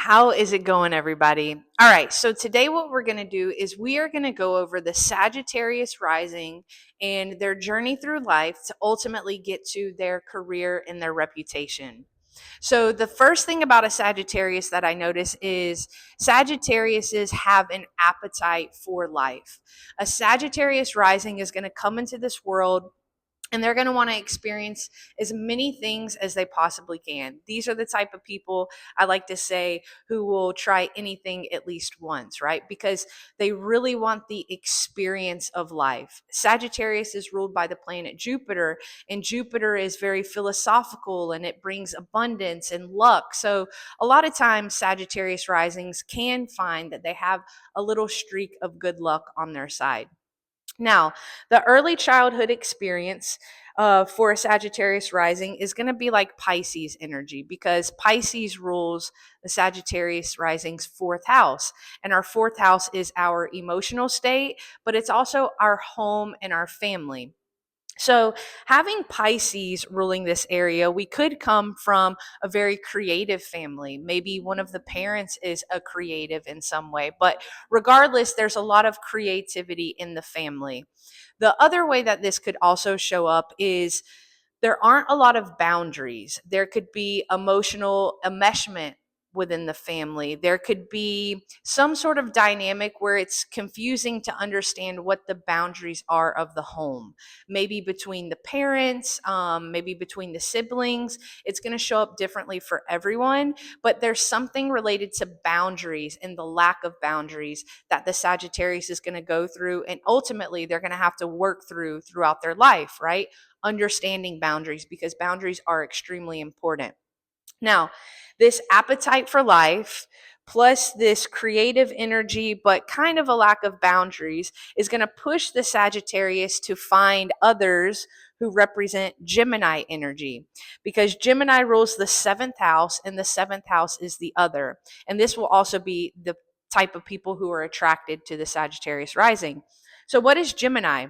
How is it going, everybody? All right, so today what we're going to do is we are going to go over the Sagittarius rising and their journey through life to ultimately get to their career and their reputation. So, the first thing about a Sagittarius that I notice is Sagittariuses have an appetite for life. A Sagittarius rising is going to come into this world and they're going to want to experience as many things as they possibly can. These are the type of people I like to say who will try anything at least once, right? Because they really want the experience of life. Sagittarius is ruled by the planet Jupiter, and Jupiter is very philosophical and it brings abundance and luck. So, a lot of times, Sagittarius risings can find that they have a little streak of good luck on their side. Now, the early childhood experience for a Sagittarius rising is going to be like Pisces energy because Pisces rules the Sagittarius rising's fourth house. And our fourth house is our emotional state, but it's also our home and our family. So, having Pisces ruling this area, we could come from a very creative family. Maybe one of the parents is a creative in some way, but regardless, there's a lot of creativity in the family. The other way that this could also show up is there aren't a lot of boundaries. There could be emotional enmeshment within the family. There could be some sort of dynamic where it's confusing to understand what the boundaries are of the home. Maybe between the parents, maybe between the siblings. It's going to show up differently for everyone, but there's something related to boundaries and the lack of boundaries that the Sagittarius is going to go through. And ultimately, they're going to have to work through throughout their life, right? Understanding boundaries because boundaries are extremely important. Now, this appetite for life plus this creative energy, but kind of a lack of boundaries, is going to push the Sagittarius to find others who represent Gemini energy because Gemini rules the seventh house, and the seventh house is the other. And this will also be the type of people who are attracted to the Sagittarius rising. So, what is Gemini?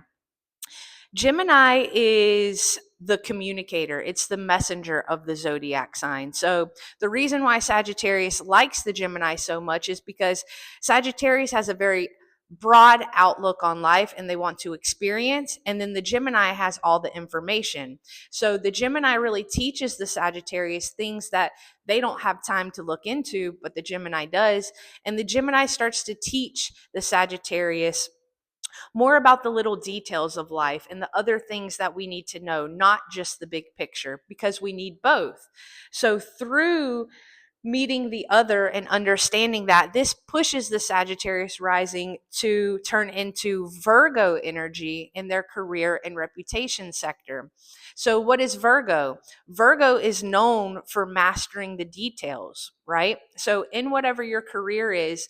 Gemini is the communicator, it's the messenger of the zodiac sign. So, the reason why Sagittarius likes the Gemini so much is because Sagittarius has a very broad outlook on life and they want to experience, and then the Gemini has all the information. So, the Gemini really teaches the Sagittarius things that they don't have time to look into, but the Gemini does. And the Gemini starts to teach the Sagittarius more about the little details of life and the other things that we need to know, not just the big picture, because we need both. So, through meeting the other and understanding that, this pushes the Sagittarius rising to turn into Virgo energy in their career and reputation sector. So, what is Virgo? Virgo is known for mastering the details, right? So, in whatever your career is,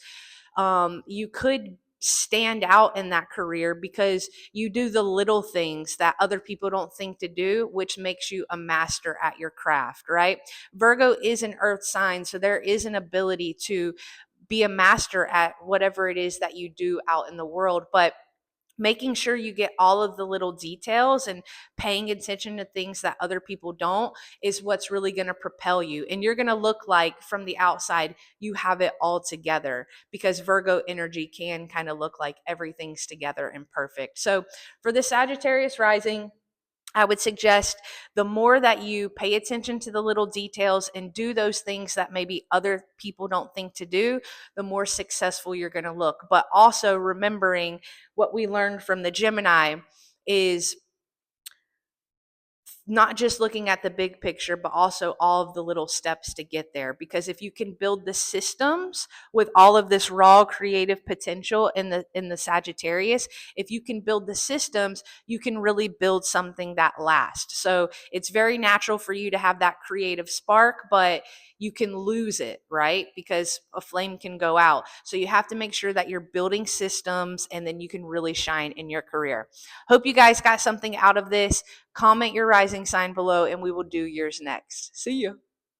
you could stand out in that career because you do the little things that other people don't think to do, which makes you a master at your craft, right? Virgo is an earth sign, so there is an ability to be a master at whatever it is that you do out in the world, but making sure you get all of the little details and paying attention to things that other people don't is what's really going to propel you. And you're going to look like from the outside, you have it all together because Virgo energy can kind of look like everything's together and perfect. So for the Sagittarius rising, I would suggest the more that you pay attention to the little details and do those things that maybe other people don't think to do, the more successful you're going to look. But also remembering what we learned from the Gemini is not just looking at the big picture, but also all of the little steps to get there. Because if you can build the systems with all of this raw creative potential in the Sagittarius, if you can build the systems, you can really build something that lasts. So it's very natural for you to have that creative spark, but you can lose it, right? Because a flame can go out. So you have to make sure that you're building systems and then you can really shine in your career. Hope you guys got something out of this. Comment your rising sign below and we will do yours next. See you.